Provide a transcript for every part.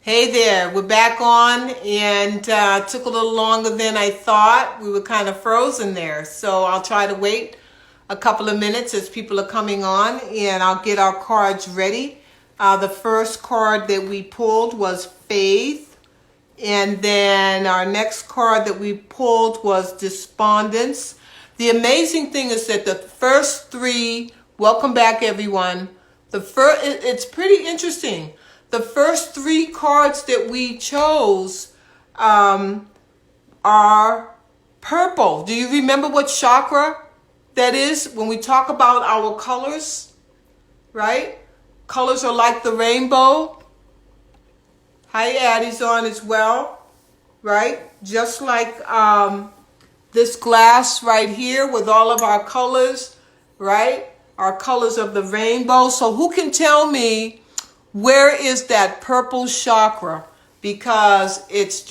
Hey there, we're back on, and took a little longer than I thought. We were kind of frozen there, so I'll try to wait a couple of minutes as people are coming on, and I'll get our cards ready. The first card that we pulled was Faith, and then our next card that we pulled was Despondence. The amazing thing is that the first three, welcome back everyone, it's pretty interesting. The first three cards that we chose are purple. Do you remember what chakra that is? When we talk about our colors, right? Colors are like the rainbow. Hi, Addie's on as well, right? Just like this glass right here with all of our colors, right? Our colors of the rainbow. So who can tell me where is that purple chakra? Because it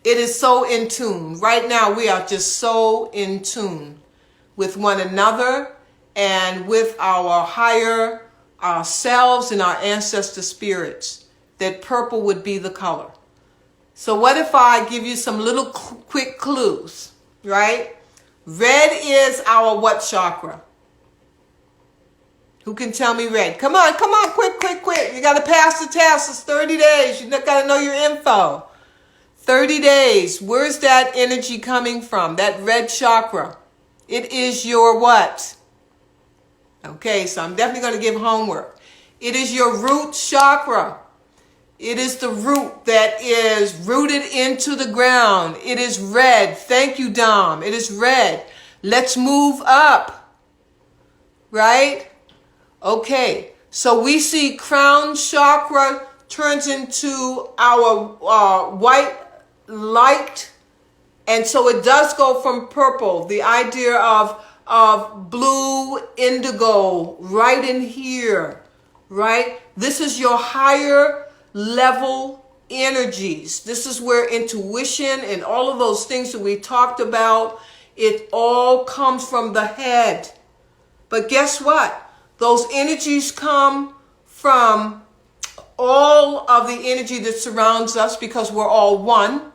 is so in tune. Right now we are just so in tune with one another and with our higher selves and our ancestor spirits, that purple would be the color. So what if I give you some little quick clues, right? Red is our what chakra? Who can tell me red? Come on, quick. You got to pass the test. It's 30 days. You got to know your info. 30 days. Where's that energy coming from? That red chakra. It is your what? Okay, so I'm definitely going to give homework. It is your root chakra. It is the root that is rooted into the ground. It is red. Thank you, Dom. It is red. Let's move up. Right? Okay, so we see crown chakra turns into our white light. And so it does go from purple, the idea of blue, indigo, right in here, right? This is your higher level energies. This is where intuition and all of those things that we talked about, it all comes from the head. But guess what? Those energies come from all of the energy that surrounds us because we're all one.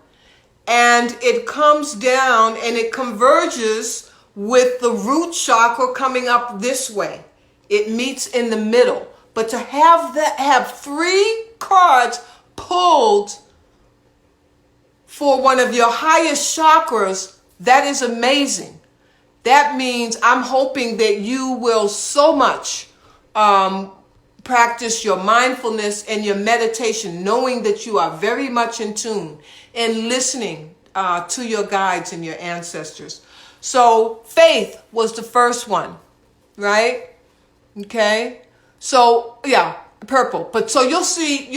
And it comes down and it converges with the root chakra coming up this way. It meets in the middle. But to have three cards pulled for one of your highest chakras, that is amazing. That means I'm hoping that you will so much practice your mindfulness and your meditation, knowing that you are very much in tune and listening to your guides and your ancestors. So Faith was the first one, right? Okay. So yeah, purple. But so you'll see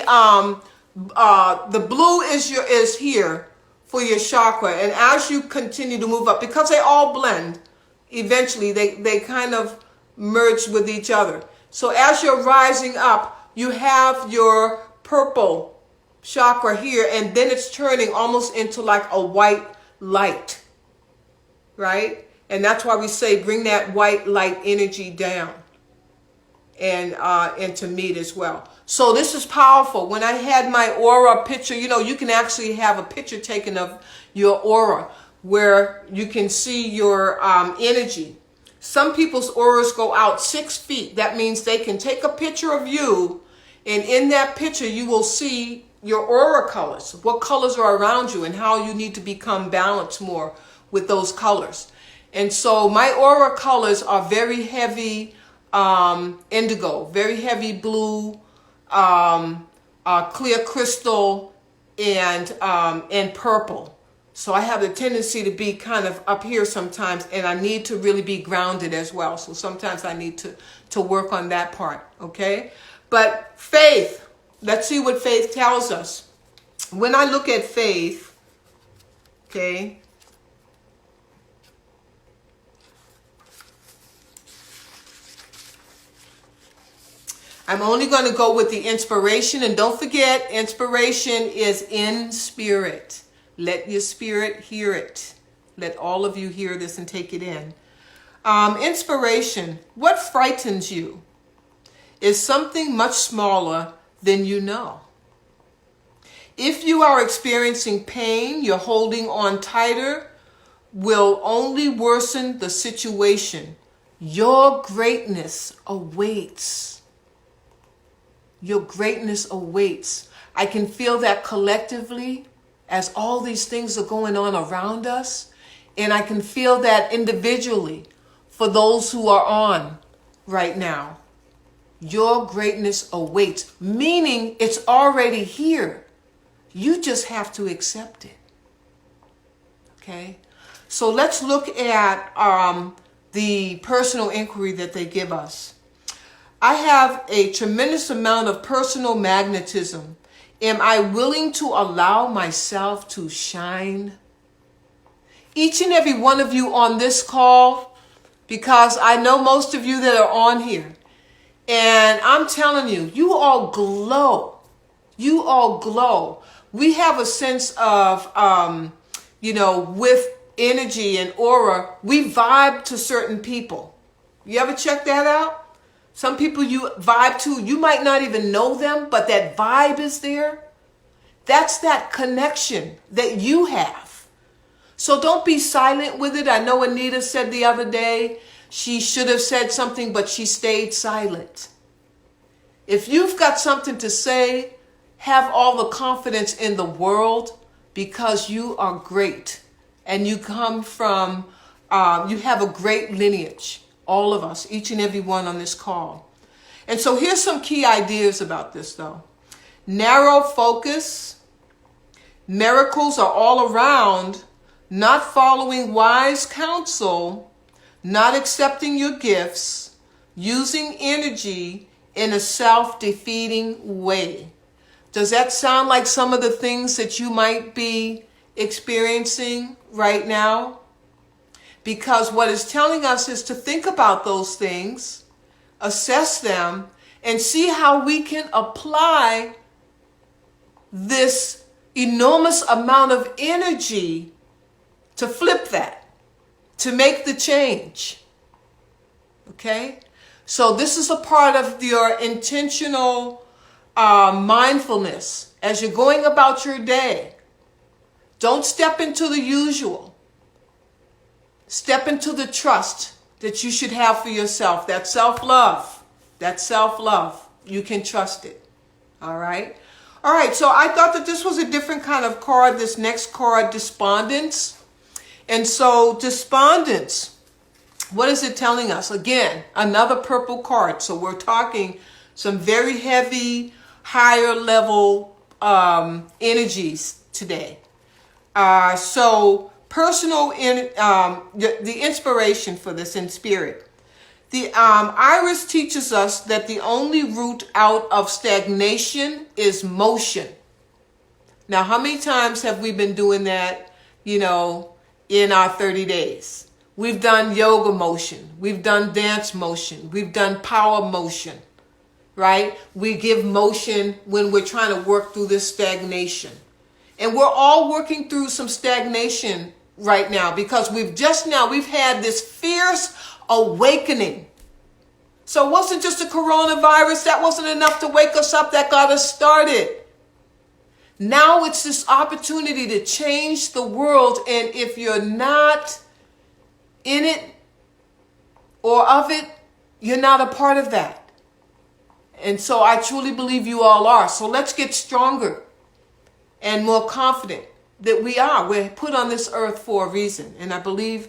the blue is here for your chakra, and as you continue to move up, because they all blend, eventually they kind of merge with each other. So as you're rising up, you have your purple chakra here, and then it's turning almost into like a white light, right? And that's why we say bring that white light energy down and to meet as well. So this is powerful. When I had my aura picture, you can actually have a picture taken of your aura where you can see your energy. Some people's auras go out 6 feet. That means they can take a picture of you, and in that picture you will see your aura colors, what colors are around you and how you need to become balanced more with those colors. And so my aura colors are very heavy indigo, very heavy blue, clear crystal, and purple. So I have the tendency to be kind of up here sometimes, and I need to really be grounded as well. So sometimes I need to work on that part, okay? But Faith, let's see what Faith tells us. When I look at Faith, okay, I'm only going to go with the inspiration. And don't forget, inspiration is in spirit. Let your spirit hear it. Let all of you hear this and take it in. Inspiration. What frightens you is something much smaller then you know. If you are experiencing pain, you're holding on tighter, will only worsen the situation. Your greatness awaits. Your greatness awaits. I can feel that collectively as all these things are going on around us. And I can feel that individually for those who are on right now. Your greatness awaits, meaning it's already here. You just have to accept it. Okay? So let's look at the personal inquiry that they give us. I have a tremendous amount of personal magnetism. Am I willing to allow myself to shine? Each and every one of you on this call, because I know most of you that are on here, and I'm telling you, you all glow. You all glow. We have a sense of, with energy and aura, we vibe to certain people. You ever check that out? Some people you vibe to, you might not even know them, but that vibe is there. That's that connection that you have. So don't be silent with it. I know Anita said the other day, she should have said something, but she stayed silent. If you've got something to say, have all the confidence in the world, because you are great and you come from, you have a great lineage, all of us, each and every one on this call. And so here's some key ideas about this though. Narrow focus, miracles are all around, not following wise counsel, not accepting your gifts, using energy in a self-defeating way. Does that sound like some of the things that you might be experiencing right now? Because what it's telling us is to think about those things, assess them, and see how we can apply this enormous amount of energy to flip that, to make the change. Okay? So this is a part of your intentional mindfulness as you're going about your day. Don't step into the usual. Step into the trust that you should have for yourself. That self-love. That self-love. You can trust it. All right? All right, so I thought that this was a different kind of card. This next card, Despondence. And so Despondence, what is it telling us? Again, another purple card. So we're talking some very heavy, higher level energies today. So personal, the inspiration for this in spirit. The iris teaches us that the only route out of stagnation is motion. Now, how many times have we been doing that, in our 30 days? We've done yoga motion. We've done dance motion. We've done power motion, right? We give motion when we're trying to work through this stagnation. And we're all working through some stagnation right now because we've had this fierce awakening. So it wasn't just a coronavirus. That wasn't enough to wake us up. That got us started. Now it's this opportunity to change the world. And if you're not in it or of it, you're not a part of that. And so I truly believe you all are. So let's get stronger and more confident that we are. We're put on this earth for a reason. And I believe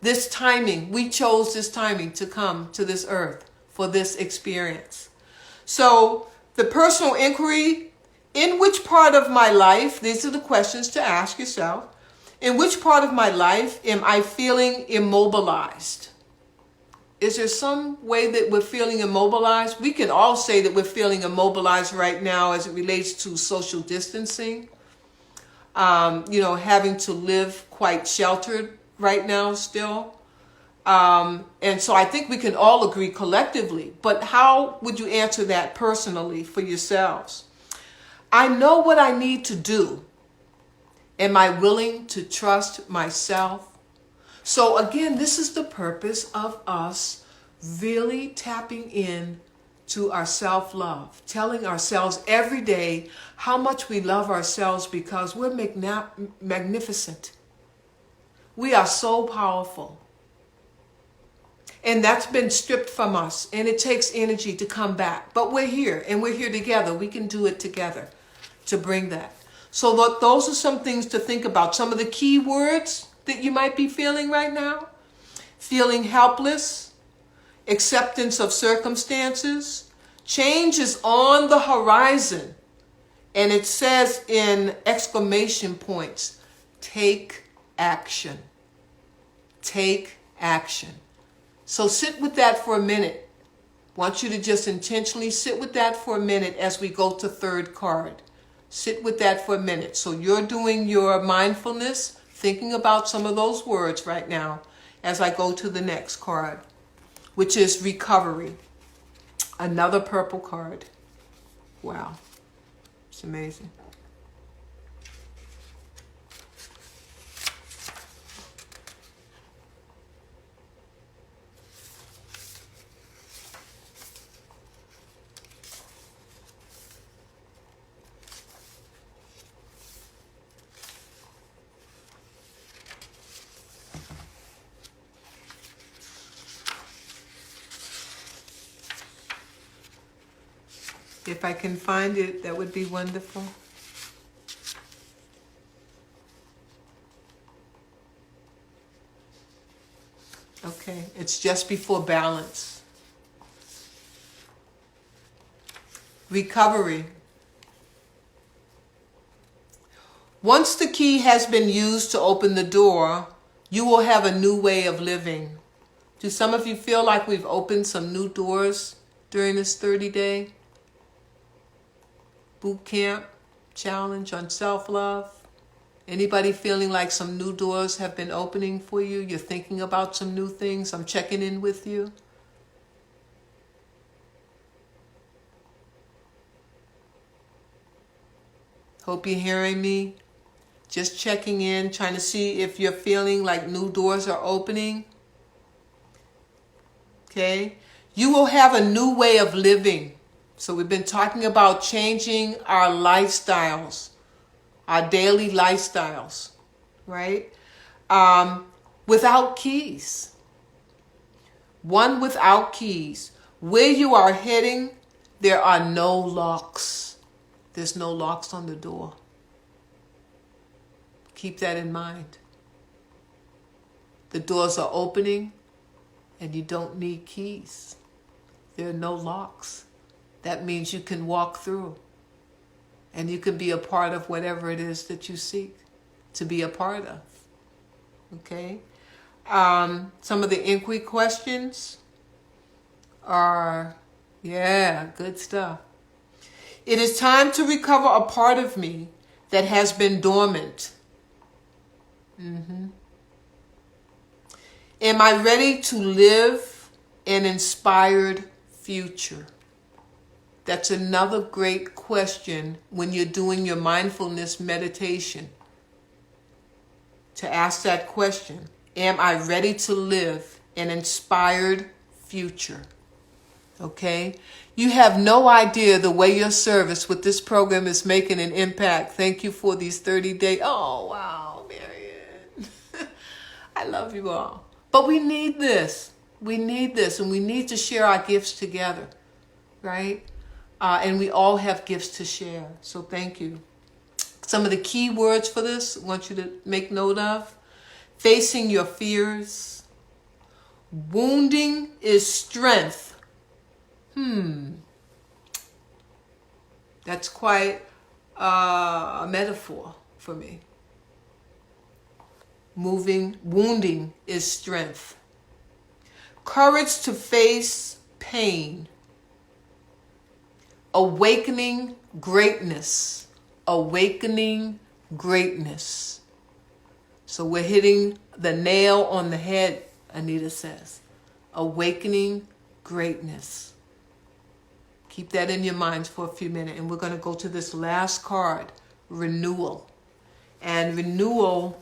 this timing, we chose this timing to come to this earth for this experience. So the personal inquiry, in which part of my life, these are the questions to ask yourself. In which part of my life am I feeling immobilized? Is there some way that we're feeling immobilized? We can all say that we're feeling immobilized right now as it relates to social distancing. Having to live quite sheltered right now still. And so I think we can all agree collectively. But how would you answer that personally for yourselves? I know what I need to do. Am I willing to trust myself? So again, this is the purpose of us really tapping in to our self-love, telling ourselves every day how much we love ourselves because we're magnificent. We are so powerful. And that's been stripped from us, and it takes energy to come back. But we're here, and we're here together. We can do it together to bring that. So those are some things to think about. Some of the key words that you might be feeling right now. Feeling helpless, acceptance of circumstances. Change is on the horizon. And it says in exclamation points, take action. Take action. So sit with that for a minute. I want you to just intentionally sit with that for a minute as we go to third card. Sit with that for a minute. So you're doing your mindfulness, thinking about some of those words right now as I go to the next card, which is recovery. Another purple card. Wow. It's amazing. If I can find it, that would be wonderful. Okay, it's just before balance. Recovery. Once the key has been used to open the door, you will have a new way of living. Do some of you feel like we've opened some new doors during this 30-day boot camp challenge on self-love? Anybody feeling like some new doors have been opening for you? You're thinking about some new things? I'm checking in with you. Hope you're hearing me. Just checking in, trying to see if you're feeling like new doors are opening. Okay? You will have a new way of living. So we've been talking about changing our lifestyles, our daily lifestyles, right? Without keys. One without keys. Where you are heading, there are no locks. There's no locks on the door. Keep that in mind. The doors are opening and you don't need keys. There are no locks. That means you can walk through and you can be a part of whatever it is that you seek to be a part of. Okay? Some of the inquiry questions are, good stuff. It is time to recover a part of me that has been dormant. Am I ready to live an inspired future? That's another great question when you're doing your mindfulness meditation. To ask that question, am I ready to live an inspired future? Okay? You have no idea the way your service with this program is making an impact. Thank you for these 30 days. Oh, wow, Marianne. I love you all. But we need this. We need this, and we need to share our gifts together, right? And we all have gifts to share. So thank you. Some of the key words for this, I want you to make note of. Facing your fears. Wounding is strength. That's quite a metaphor for me. Wounding is strength. Courage to face pain. Awakening greatness. Awakening greatness. So we're hitting the nail on the head, Anita says. Awakening greatness. Keep that in your minds for a few minutes. And we're going to go to this last card, renewal. And renewal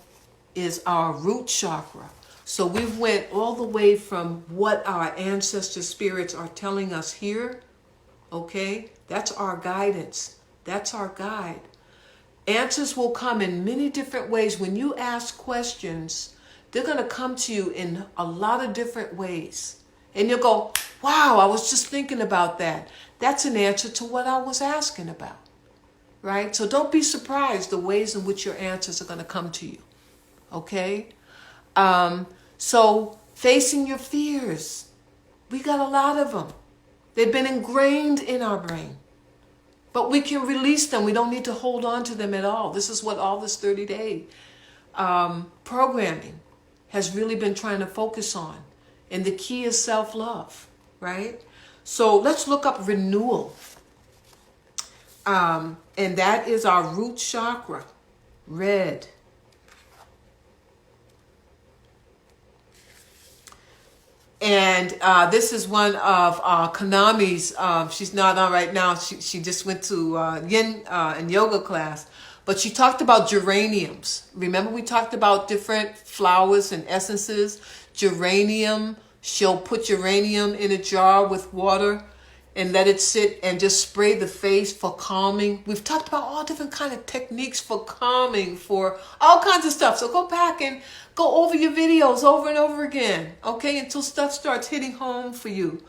is our root chakra. So we went all the way from what our ancestor spirits are telling us here Okay? That's our guidance. That's our guide. Answers will come in many different ways. When you ask questions, they're going to come to you in a lot of different ways. And you'll go, wow, I was just thinking about that. That's an answer to what I was asking about. Right? So don't be surprised the ways in which your answers are going to come to you. Okay? So facing your fears. We got a lot of them. They've been ingrained in our brain. But we can release them. We don't need to hold on to them at all. This is what all this 30-day programming has really been trying to focus on. And the key is self-love, right? So let's look up renewal. And that is our root chakra, red. And this is one of Kanami's, she's not on right now, she just went to yin and yoga class, but she talked about geraniums. Remember we talked about different flowers and essences? Geranium, she'll put geranium in a jar with water and let it sit and just spray the face for calming. We've talked about all different kind of techniques for calming, for all kinds of stuff. So go back and go over your videos over and over again, okay, until stuff starts hitting home for you.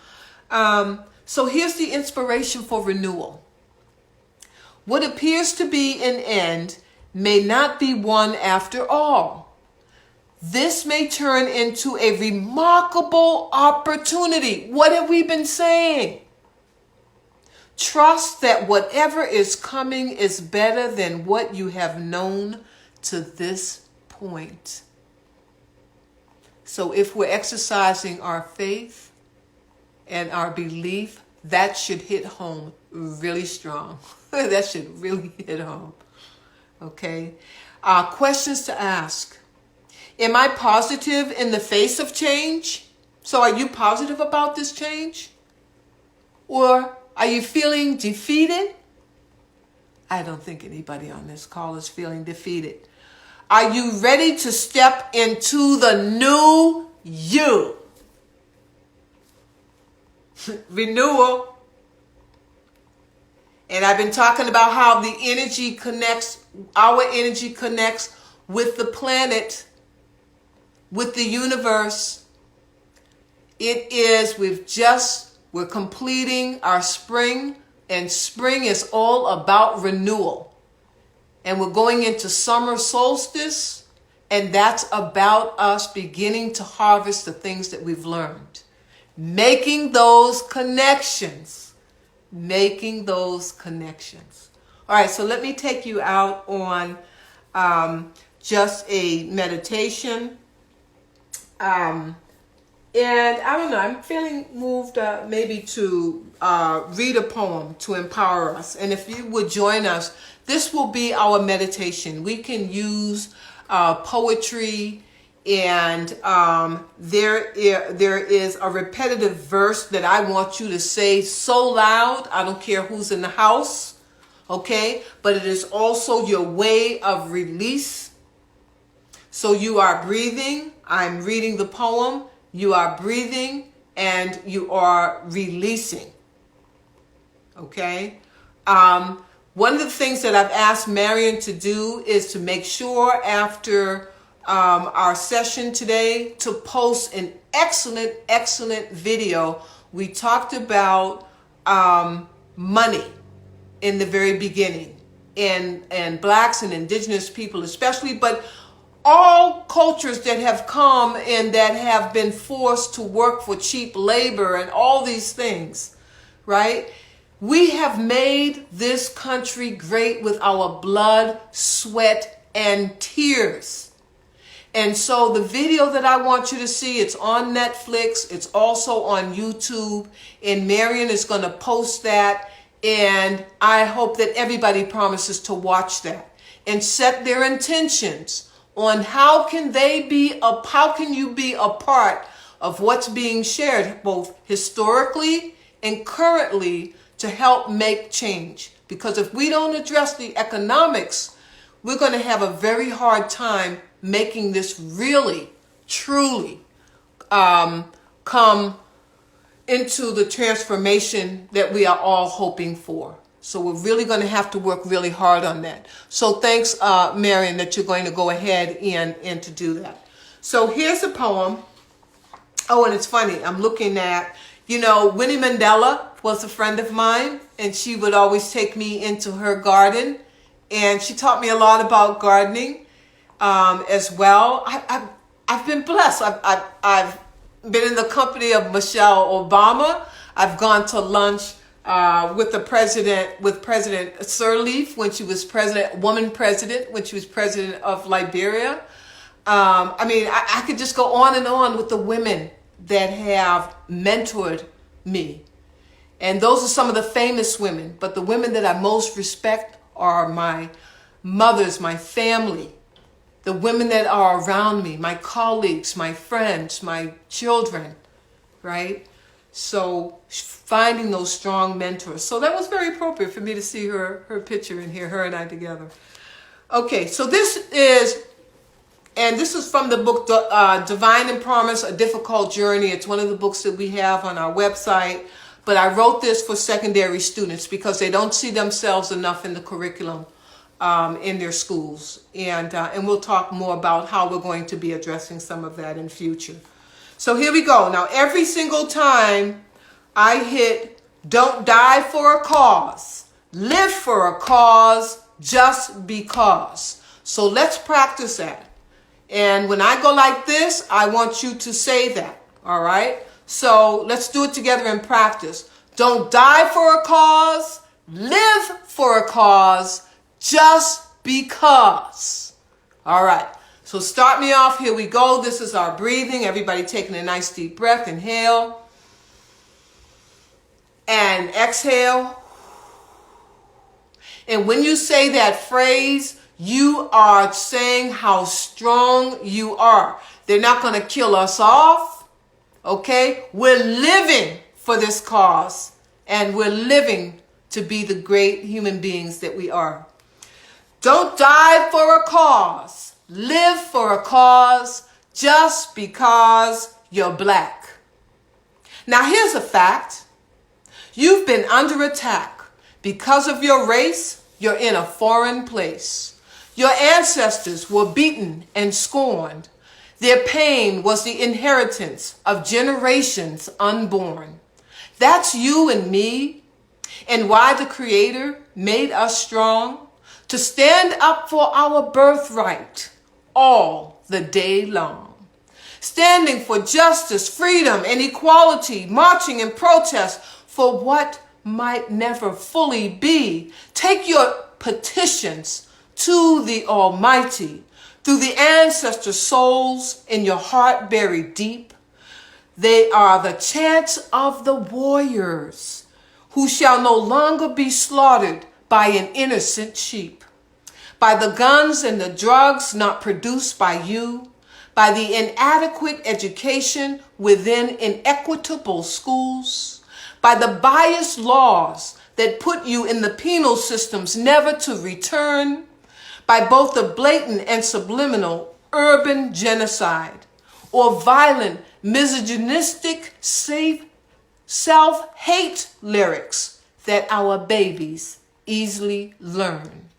So here's the inspiration for renewal. What appears to be an end may not be one after all. This may turn into a remarkable opportunity. What have we been saying? Trust that whatever is coming is better than what you have known to this point. So if we're exercising our faith and our belief, that should hit home really strong. That should really hit home. Okay? Questions to ask. Am I positive in the face of change? So are you positive about this change? Or are you feeling defeated? I don't think anybody on this call is feeling defeated. Are you ready to step into the new you? Renewal. And I've been talking about how the energy connects, our energy connects with the planet, with the universe. It is, we're completing our spring, and spring is all about renewal. And we're going into summer solstice, and that's about us beginning to harvest the things that we've learned. Making those connections. Making those connections. All right, so let me take you out on just a meditation. And I don't know, I'm feeling moved maybe to read a poem to empower us. And if you would join us, this will be our meditation. We can use poetry, and there is a repetitive verse that I want you to say so loud. I don't care who's in the house, okay? But it is also your way of release. So you are breathing. I'm reading the poem. You are breathing and you are releasing. Okay? One of the things that I've asked Marion to do is to make sure after our session today to post an excellent video. We talked about money in the very beginning, and blacks and indigenous people especially, but all cultures that have come and that have been forced to work for cheap labor and all these things, right? We have made this country great with our blood, sweat, and tears. And so the video that I want you to see, it's on Netflix. It's also on YouTube. And Marion is going to post that. And I hope that everybody promises to watch that and set their intentions on how can you be a part of what's being shared both historically and currently to help make change. Because if we don't address the economics, we're going to have a very hard time making this really, truly come into the transformation that we are all hoping for. So we're really going to have to work really hard on that. So thanks, Marion, that you're going to go ahead and to do that. So here's a poem. Oh, and it's funny. I'm looking at, Winnie Mandela was a friend of mine, and she would always take me into her garden, and she taught me a lot about gardening as well. I've been blessed. I've been in the company of Michelle Obama. I've gone to lunch with President Sirleaf when she was woman president, when she was president of Liberia. I could just go on and on with the women that have mentored me. And those are some of the famous women, but the women that I most respect are my mothers, my family, the women that are around me, my colleagues, my friends, my children, right? So finding those strong mentors. So that was very appropriate for me to see her picture and hear her and I together. Okay, so this is from the book Divine Empowerment, A Difficult Journey. It's one of the books that we have on our website. But I wrote this for secondary students because they don't see themselves enough in the curriculum in their schools. And we'll talk more about how we're going to be addressing some of that in future. So here we go. Now, every single time I hit don't die for a cause, live for a cause just because. So let's practice that. And when I go like this, I want you to say that, all right? So let's do it together in practice. Don't die for a cause, live for a cause just because. All right, so start me off. Here we go. This is our breathing. Everybody taking a nice deep breath. Inhale and exhale. And when you say that phrase, you are saying how strong you are. They're not going to kill us off. Okay? We're living for this cause, and we're living to be the great human beings that we are. Don't die for a cause. Live for a cause just because you're black. Now here's a fact. You've been under attack. Because of your race, you're in a foreign place. Your ancestors were beaten and scorned. Their pain was the inheritance of generations unborn. That's you and me, and why the Creator made us strong to stand up for our birthright all the day long. Standing for justice, freedom, and equality, marching in protest for what might never fully be. Take your petitions to the Almighty. Through the ancestor souls in your heart buried deep, they are the chant of the warriors who shall no longer be slaughtered by an innocent sheep, by the guns and the drugs not produced by you, by the inadequate education within inequitable schools, by the biased laws that put you in the penal systems never to return, by both the blatant and subliminal urban genocide or violent, misogynistic, self-hate lyrics that our babies easily learn.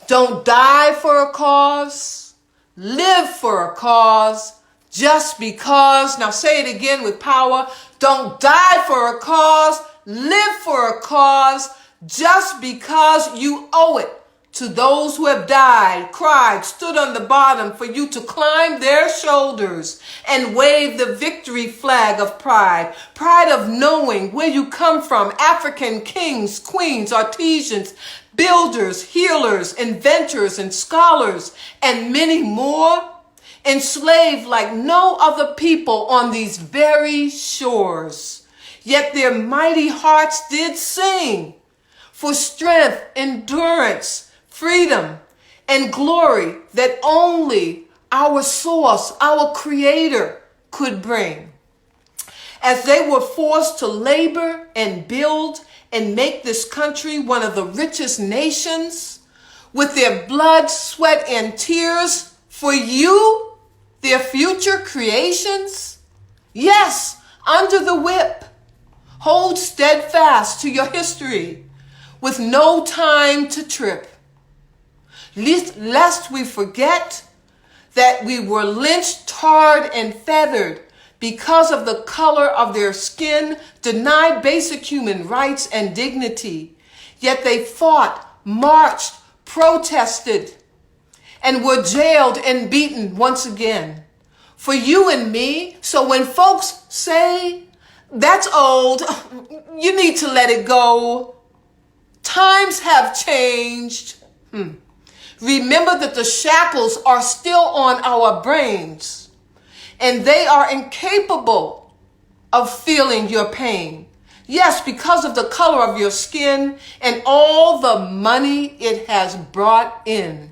Don't die for a cause, live for a cause just because. Now say it again with power. Don't die for a cause, live for a cause just because you owe it to those who have died, cried, stood on the bottom for you to climb their shoulders and wave the victory flag of pride. Pride of knowing where you come from. African kings, queens, artisans, builders, healers, inventors, and scholars, and many more. Enslaved like no other people on these very shores. Yet their mighty hearts did sing for strength, endurance, freedom, and glory that only our source, our creator, could bring. As they were forced to labor and build and make this country one of the richest nations with their blood, sweat, and tears for you, their future creations. Yes, under the whip, Hold steadfast to your history with no time to trip, lest we forget that we were lynched, tarred, and feathered because of the color of their skin, denied basic human rights and dignity. Yet they fought, marched, protested, and were jailed and beaten once again. For you and me, so when folks say, that's old, you need to let it go. Times have changed. Remember that the shackles are still on our brains, and they are incapable of feeling your pain. Yes, because of the color of your skin and all the money it has brought in.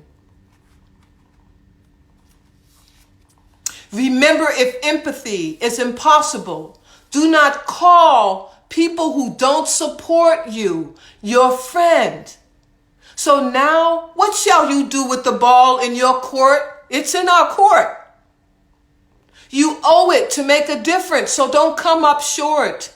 Remember, if empathy is impossible, do not call people who don't support you your friend. So now, what shall you do with the ball in your court? It's in our court. You owe it to make a difference, so don't come up short.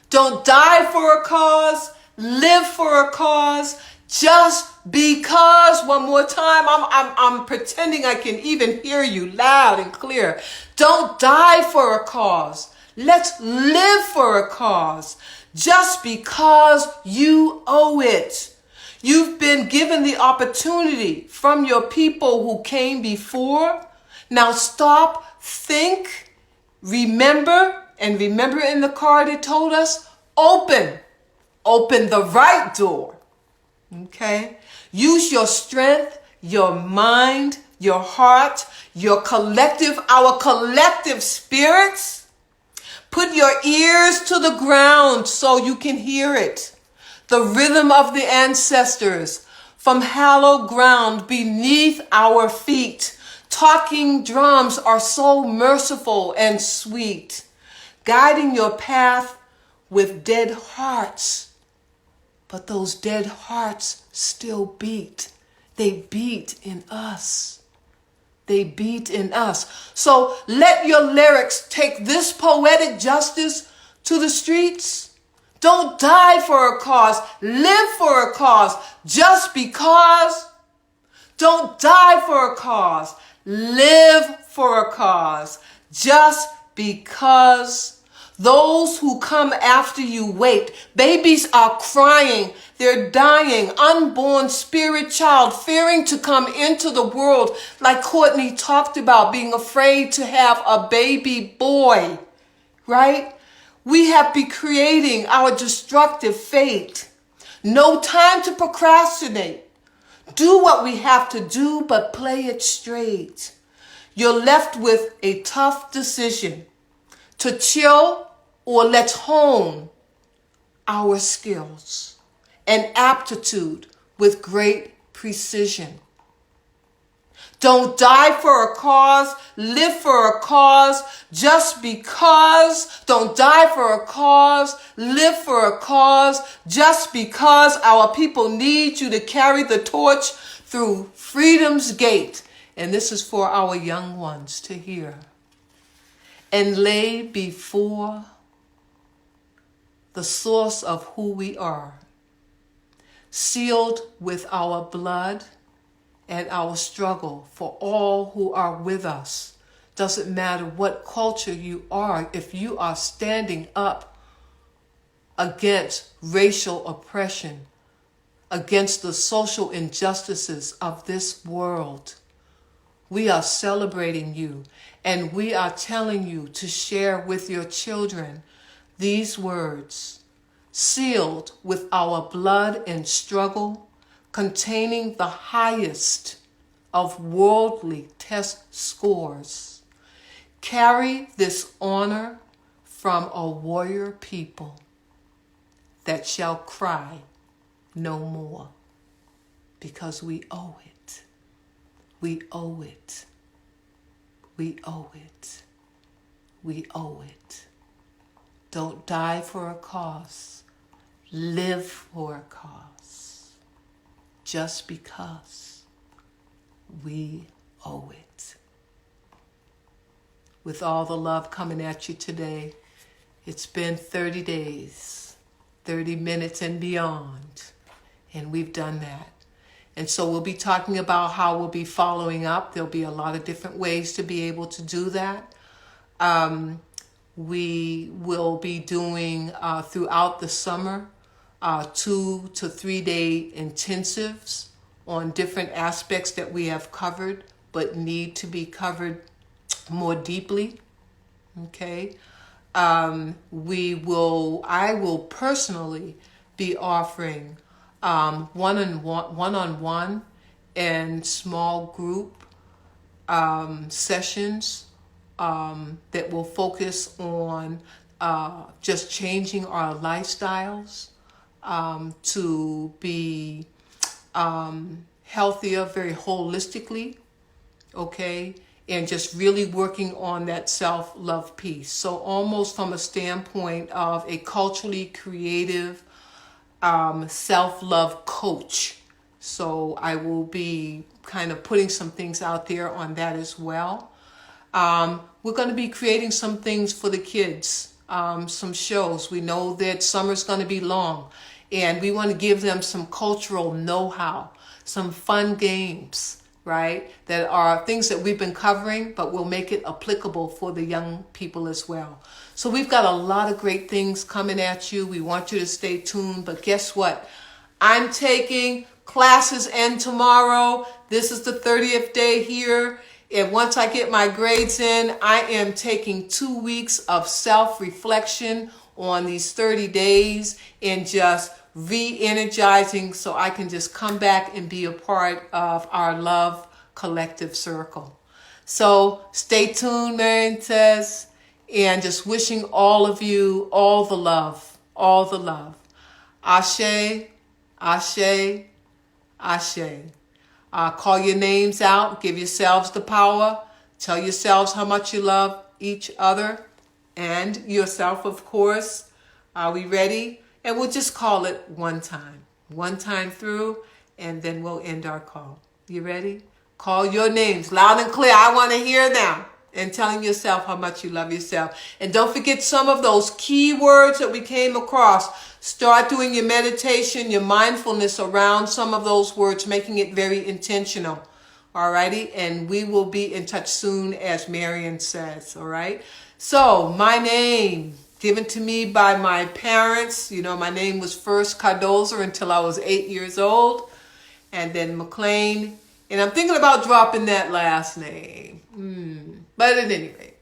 Don't die for a cause, live for a cause, just because. One more time, I'm pretending I can even hear you loud and clear. Don't die for a cause. Let's live for a cause, just because you owe it. You've been given the opportunity from your people who came before. Now stop, think, remember, and remember in the card it told us, open the right door. Okay? Use your strength, your mind, your heart, our collective spirits. Put your ears to the ground so you can hear it. The rhythm of the ancestors from hallowed ground beneath our feet. Talking drums are so merciful and sweet, guiding your path with dead hearts. But those dead hearts still beat. They beat in us. They beat in us. So let your lyrics take this poetic justice to the streets. Don't die for a cause. Live for a cause just because. Don't die for a cause. Live for a cause just because. Those who come after you wait. Babies are crying. They're dying. Unborn spirit child fearing to come into the world, like Courtney talked about, being afraid to have a baby boy, right? We have been creating our destructive fate. No time to procrastinate. Do what we have to do, but play it straight. You're left with a tough decision to chill or let's hone our skills and aptitude with great precision. Don't die for a cause, live for a cause just because. Don't die for a cause, live for a cause just because. Our people need you to carry the torch through freedom's gate. And this is for our young ones to hear. And lay before the source of who we are, sealed with our blood and our struggle for all who are with us. Doesn't matter what culture you are, if you are standing up against racial oppression, against the social injustices of this world, we are celebrating you, and we are telling you to share with your children these words, sealed with our blood and struggle, containing the highest of worldly test scores. Carry this honor from a warrior people that shall cry no more, because we owe it. We owe it. We owe it. We owe it. Don't die for a cause. Live for a cause. Just because we owe it. With all the love coming at you today, It's been 30 days, 30 minutes and beyond, and we've done that. And so we'll be talking about how we'll be following up. There'll be a lot of different ways to be able to do that. We will be doing throughout the summer 2 to 3 day intensives on different aspects that we have covered but need to be covered more deeply. Okay. I will personally be offering one-on-one and small group sessions that will focus on just changing our lifestyles to be healthier very holistically, okay? And just really working on that self-love piece. So almost from a standpoint of a culturally creative self-love coach. So I will be kind of putting some things out there on that as well. We're going to be creating some things for the kids, some shows. We know that summer's going to be long, and we want to give them some cultural know-how, some fun games, right? That are things that we've been covering, but we'll make it applicable for the young people as well. So we've got a lot of great things coming at you. We want you to stay tuned, but guess what? I'm taking classes end tomorrow. This is the 30th day here. And once I get my grades in, I am taking 2 weeks of self-reflection on these 30 days and just re-energizing so I can just come back and be a part of our love collective circle. So stay tuned, Marion says, and just wishing all of you all the love, all the love. Ashe, Ashe, Ashe. Call your names out, give yourselves the power, tell yourselves how much you love each other and yourself, of course. Are we ready? And we'll just call it one time through, and then we'll end our call. You ready? Call your names loud and clear. I want to hear them. And telling yourself how much you love yourself. And don't forget some of those key words that we came across. Start doing your meditation, your mindfulness around some of those words, making it very intentional. All righty? And we will be in touch soon, as Marion says. All right? So, my name, given to me by my parents. You know, my name was first Cardoza until I was 8 years old. And then McLean. And I'm thinking about dropping that last name. But at any rate,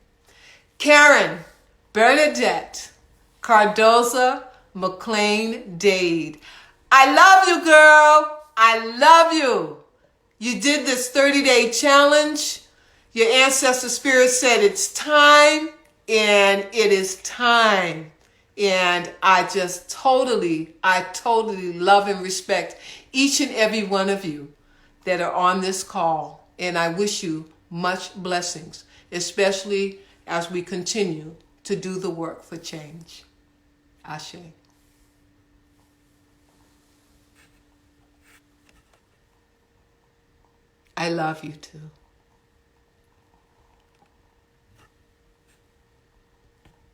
Karen Bernadette Cardoza McLean Dade. I love you, girl. I love you. You did this 30-day challenge. Your ancestor spirit said it's time, and it is time. And I totally love and respect each and every one of you that are on this call. And I wish you much blessings, especially as we continue to do the work for change. Ashe. I love you too.